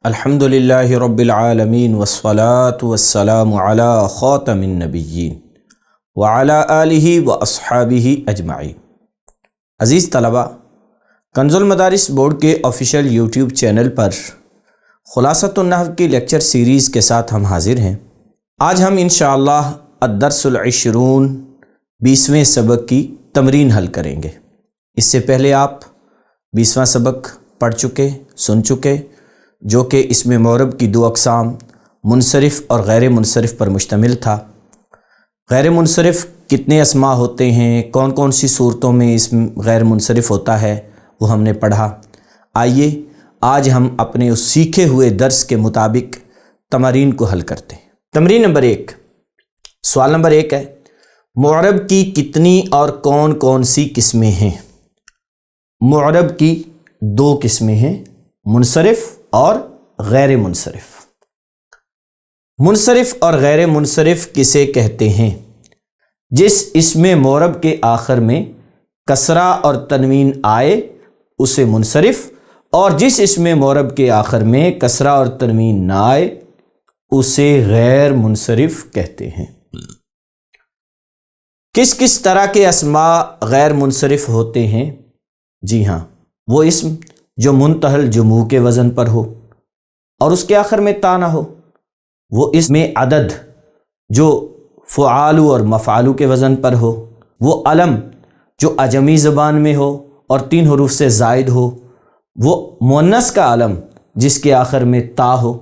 الحمدللہ رب العالمین والصلاة والسلام علی خاتم النبیین وعلی آلہ واصحابہ اجمعین۔ عزیز طلبہ، کنز المدارس بورڈ کے آفیشیل یوٹیوب چینل پر خلاصۃ النحو کی لیکچر سیریز کے ساتھ ہم حاضر ہیں۔ آج ہم انشاءاللہ الدرس العشرون 20ویں سبق کی تمرین حل کریں گے۔ اس سے پہلے آپ 20واں سبق پڑھ چکے، سن چکے، جو کہ اس میں معرب کی دو اقسام منصرف اور غیر منصرف پر مشتمل تھا۔ غیر منصرف کتنے اسماء ہوتے ہیں، کون کون سی صورتوں میں اسم غیر منصرف ہوتا ہے، وہ ہم نے پڑھا۔ آئیے آج ہم اپنے اس سیکھے ہوئے درس کے مطابق تمارین کو حل کرتے ہیں۔ تمرین نمبر 1، سوال نمبر 1 ہے، معرب کی کتنی اور کون کون سی قسمیں ہیں؟ معرب کی 2 قسمیں ہیں، منصرف اور غیر منصرف۔ منصرف اور غیر منصرف کسے کہتے ہیں؟ جس اسم معرب کے آخر میں کسرہ اور تنوین آئے اسے منصرف، اور جس اسم معرب کے آخر میں کسرہ اور تنوین نہ آئے اسے غیر منصرف کہتے ہیں۔ کس کس طرح کے اسماء غیر منصرف ہوتے ہیں؟ جی ہاں، وہ اسم جو منتہی الجموع کے وزن پر ہو اور اس کے آخر میں تا نہ ہو، وہ اسم عدد جو فعالو اور مفعالو کے وزن پر ہو، وہ علم جو اعجمی زبان میں ہو اور 3 حروف سے زائد ہو، وہ مؤنث کا علم جس کے آخر میں تا ہو،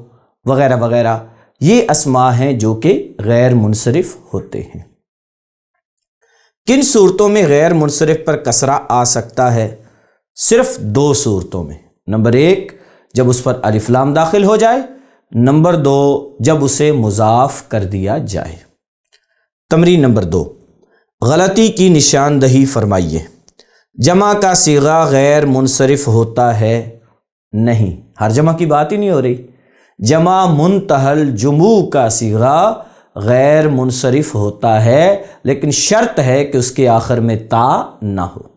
وغیرہ وغیرہ۔ یہ اسماء ہیں جو کہ غیر منصرف ہوتے ہیں۔ کن صورتوں میں غیر منصرف پر کسرہ آ سکتا ہے؟ صرف 2 صورتوں میں۔ نمبر 1، جب اس پر الف لام داخل ہو جائے، نمبر 2، جب اسے مضاف کر دیا جائے۔ تمرین نمبر 2، غلطی کی نشاندہی فرمائیے۔ جمع کا صیغہ غیر منصرف ہوتا ہے؟ نہیں، ہر جمع کی بات ہی نہیں ہو رہی۔ جمع منتہی الجموع کا صیغہ غیر منصرف ہوتا ہے، لیکن شرط ہے کہ اس کے آخر میں تا نہ ہو۔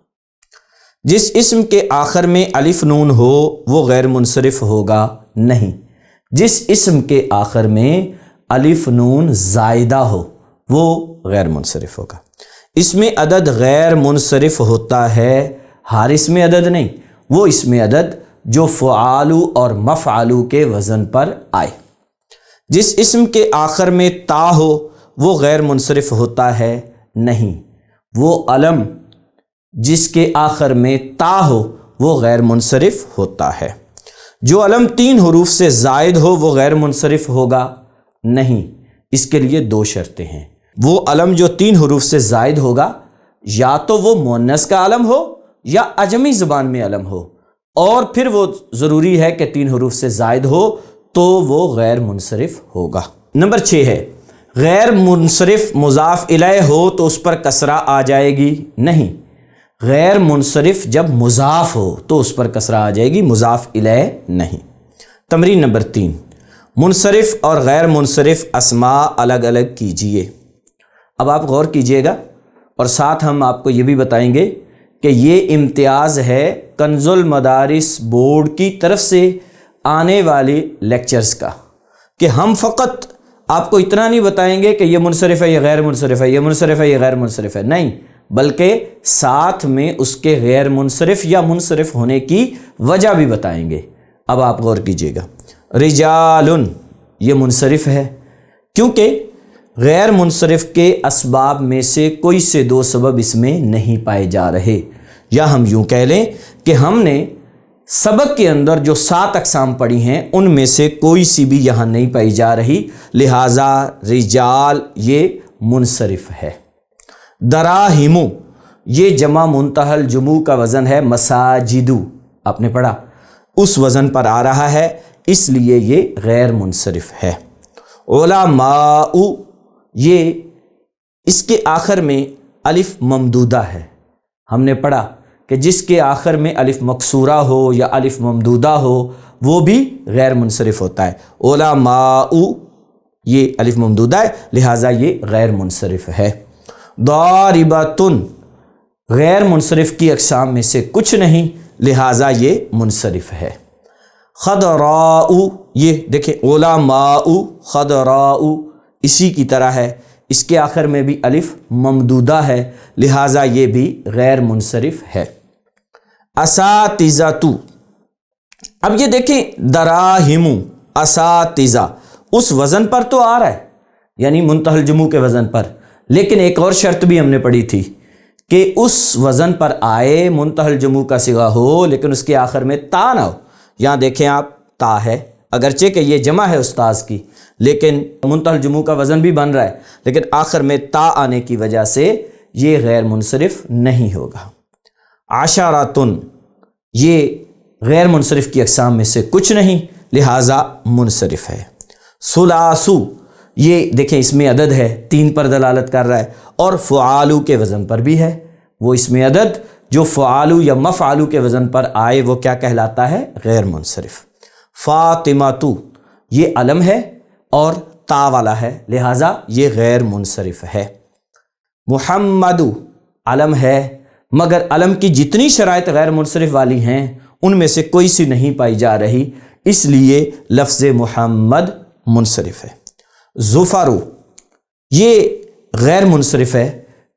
جس اسم کے آخر میں الف نون ہو وہ غیر منصرف ہوگا؟ نہیں، جس اسم کے آخر میں الف نون زائدہ ہو وہ غیر منصرف ہوگا۔ اسم عدد غیر منصرف ہوتا ہے، ہر اسم عدد نہیں، وہ اسم عدد جو فعالو اور مفعالو کے وزن پر آئے۔ جس اسم کے آخر میں تا ہو وہ غیر منصرف ہوتا ہے؟ نہیں، وہ علم جس کے آخر میں تا ہو وہ غیر منصرف ہوتا ہے۔ جو علم 3 حروف سے زائد ہو وہ غیر منصرف ہوگا؟ نہیں، اس کے لیے 2 شرطیں ہیں۔ وہ علم جو 3 حروف سے زائد ہوگا، یا تو وہ مؤنث کا علم ہو یا اعجمی زبان میں علم ہو، اور پھر وہ ضروری ہے کہ 3 حروف سے زائد ہو تو وہ غیر منصرف ہوگا۔ نمبر 6 ہے، غیر منصرف مضاف الیہ ہو تو اس پر کسرہ آ جائے گی؟ نہیں، غیر منصرف جب مضاف ہو تو اس پر کسرہ آ جائے گی، مضاف الیہ نہیں۔ تمرین نمبر 3، منصرف اور غیر منصرف اسماء الگ الگ کیجئے۔ اب آپ غور کیجئے گا، اور ساتھ ہم آپ کو یہ بھی بتائیں گے کہ یہ امتیاز ہے کنز المدارس بورڈ کی طرف سے آنے والے لیکچرز کا، کہ ہم فقط آپ کو اتنا نہیں بتائیں گے کہ یہ منصرف ہے، یہ غیر منصرف ہے، یہ منصرف ہے، یہ غیر منصرف ہے، نہیں، بلکہ ساتھ میں اس کے غیر منصرف یا منصرف ہونے کی وجہ بھی بتائیں گے۔ اب آپ غور کیجئے گا، رجال یہ منصرف ہے کیونکہ غیر منصرف کے اسباب میں سے کوئی سے 2 سبب اس میں نہیں پائے جا رہے، یا ہم یوں کہہ لیں کہ ہم نے سبق کے اندر جو 7 اقسام پڑھی ہیں ان میں سے کوئی سی بھی یہاں نہیں پائی جا رہی، لہٰذا رجال یہ منصرف ہے۔ دراہم یہ جمع منتہی الجموع کا وزن ہے، مساجدو آپ نے پڑھا، اس وزن پر آ رہا ہے، اس لیے یہ غیر منصرف ہے۔ علماء یہ اس کے آخر میں الف ممدودہ ہے، ہم نے پڑھا کہ جس کے آخر میں الف مکسورہ ہو یا الف ممدودہ ہو وہ بھی غیر منصرف ہوتا ہے۔ علماء یہ الف ممدودہ ہے، لہٰذا یہ غیر منصرف ہے۔ ضاربۃ غیر منصرف کی اقسام میں سے کچھ نہیں، لہٰذا یہ منصرف ہے۔ خضراء یہ دیکھیں علماء خضراء اسی کی طرح ہے، اس کے آخر میں بھی الف ممدودہ ہے، لہٰذا یہ بھی غیر منصرف ہے۔ اساتذۃ، اب یہ دیکھیں دراہم اساتذہ اس وزن پر تو آ رہا ہے، یعنی منتہی جموع کے وزن پر، لیکن ایک اور شرط بھی ہم نے پڑھی تھی کہ اس وزن پر آئے، منتہی جموع کا صیغہ ہو لیکن اس کے آخر میں تا نہ ہو۔ یہاں دیکھیں آپ تا ہے، اگرچہ کہ یہ جمع ہے استاذ کی، لیکن منتہی جموع کا وزن بھی بن رہا ہے، لیکن آخر میں تا آنے کی وجہ سے یہ غیر منصرف نہیں ہوگا۔ عشراتن، یہ غیر منصرف کی اقسام میں سے کچھ نہیں، لہٰذا منصرف ہے۔ ثلاثو، یہ دیکھیں اس میں عدد ہے، 3 پر دلالت کر رہا ہے، اور فعالو کے وزن پر بھی ہے۔ وہ اس میں عدد جو فعالو یا مفعالو کے وزن پر آئے وہ کیا کہلاتا ہے؟ غیر منصرف۔ فاطمۃ، یہ علم ہے اور تا والا ہے، لہٰذا یہ غیر منصرف ہے۔ محمد، علم ہے مگر علم کی جتنی شرائط غیر منصرف والی ہیں ان میں سے کوئی سی نہیں پائی جا رہی، اس لیے لفظ محمد منصرف ہے۔ ظفر، یہ غیر منصرف ہے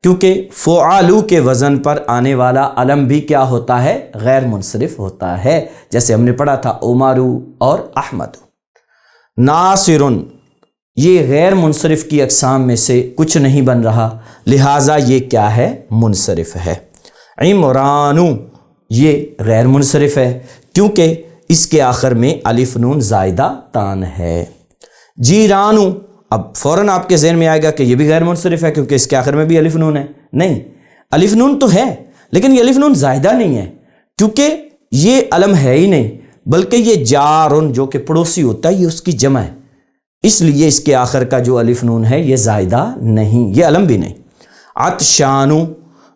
کیونکہ فعالو کے وزن پر آنے والا علم بھی کیا ہوتا ہے؟ غیر منصرف ہوتا ہے، جیسے ہم نے پڑھا تھا عمرو اور احمد۔ ناصر، یہ غیر منصرف کی اقسام میں سے کچھ نہیں بن رہا، لہٰذا یہ کیا ہے؟ منصرف ہے۔ عمران، یہ غیر منصرف ہے کیونکہ اس کے آخر میں الف نون زائدہ تان ہے۔ جیران، اب فوراً آپ کے ذہن میں آئے گا کہ یہ بھی غیر منصرف ہے کیونکہ اس کے آخر میں بھی الف نون ہے۔ نہیں، الف نون تو ہے لیکن یہ الف نون زائدہ نہیں ہے کیونکہ یہ علم ہے ہی نہیں، بلکہ یہ جارن جو کہ پڑوسی ہوتا ہے یہ اس کی جمع ہے، اس لیے اس کے آخر کا جو الف نون ہے یہ زائدہ نہیں، یہ علم بھی نہیں۔ عطشان،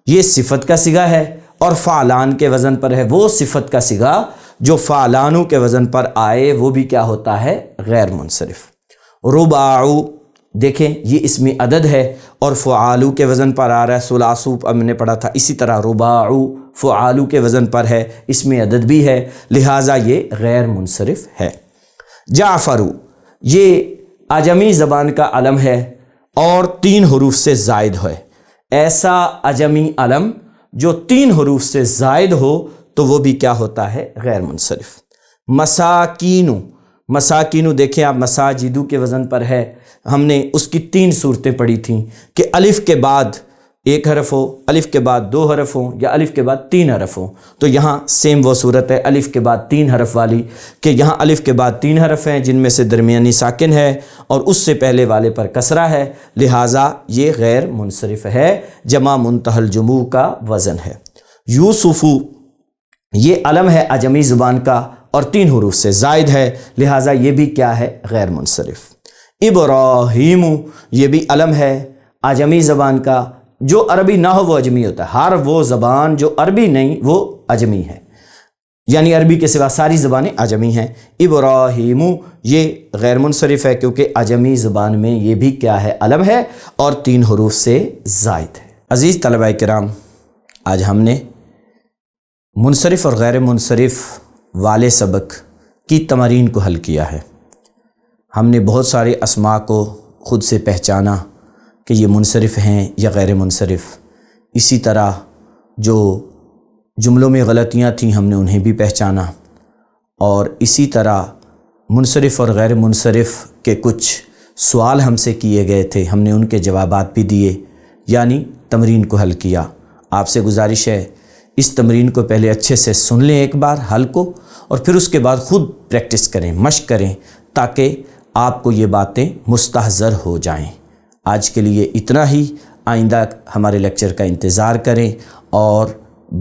یہ صفت کا صیغہ ہے اور فعلان کے وزن پر ہے، وہ صفت کا صیغہ جو فعلانو کے وزن پر آئے وہ بھی کیا ہوتا ہے؟ غیر منصرف۔ رباع، دیکھیں یہ اسم عدد ہے اور فعالو کے وزن پر آ رہا ہے، ثلاثو اب میں نے پڑھا تھا، اسی طرح رباع فعالو کے وزن پر ہے، اسم عدد بھی ہے، لہٰذا یہ غیر منصرف ہے۔ جعفر، یہ اعجمی زبان کا علم ہے اور 3 حروف سے زائد ہے، ایسا اعجمی علم جو 3 حروف سے زائد ہو تو وہ بھی کیا ہوتا ہے؟ غیر منصرف۔ مساکین، مساکین دیکھیں آپ مساجدو کے وزن پر ہے، ہم نے اس کی 3 صورتیں پڑھی تھیں کہ الف کے بعد 1 حرف ہو، الف کے بعد 2 حرف ہوں، یا الف کے بعد 3 حرف ہوں، تو یہاں سیم وہ صورت ہے الف کے بعد 3 حرف والی، کہ یہاں الف کے بعد 3 حرف ہیں جن میں سے درمیانی ساکن ہے اور اس سے پہلے والے پر کسرہ ہے، لہٰذا یہ غیر منصرف ہے، جمع منتہی الجموع کا وزن ہے۔ یوسف، یہ علم ہے اعجمی زبان کا اور 3 حروف سے زائد ہے، لہٰذا یہ بھی کیا ہے؟ غیر منصرف۔ ابراہیم، یہ بھی علم ہے اعجمی زبان کا، جو عربی نہ ہو وہ اعجمی ہوتا ہے، ہر وہ زبان جو عربی نہیں وہ اعجمی ہے، یعنی عربی کے سوا ساری زبانیں اعجمی ہیں۔ ابراہیم یہ غیر منصرف ہے کیونکہ اعجمی زبان میں یہ بھی کیا ہے؟ علم ہے اور 3 حروف سے زائد ہے۔ عزیز طلبہ کرام، آج ہم نے منصرف اور غیر منصرف والے سبق کی تمارین کو حل کیا ہے۔ ہم نے بہت سارے اسماء کو خود سے پہچانا کہ یہ منصرف ہیں یا غیر منصرف، اسی طرح جو جملوں میں غلطیاں تھیں ہم نے انہیں بھی پہچانا، اور اسی طرح منصرف اور غیر منصرف کے کچھ سوال ہم سے کیے گئے تھے، ہم نے ان کے جوابات بھی دیے، یعنی تمرین کو حل کیا۔ آپ سے گزارش ہے اس تمرین کو پہلے اچھے سے سن لیں ایک بار حل کو، اور پھر اس کے بعد خود پریکٹس کریں، مشق کریں، تاکہ آپ کو یہ باتیں مستحضر ہو جائیں۔ آج کے لیے اتنا ہی، آئندہ ہمارے لیکچر کا انتظار کریں اور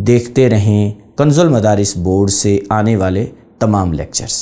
دیکھتے رہیں کنز المدارس بورڈ سے آنے والے تمام لیکچرز۔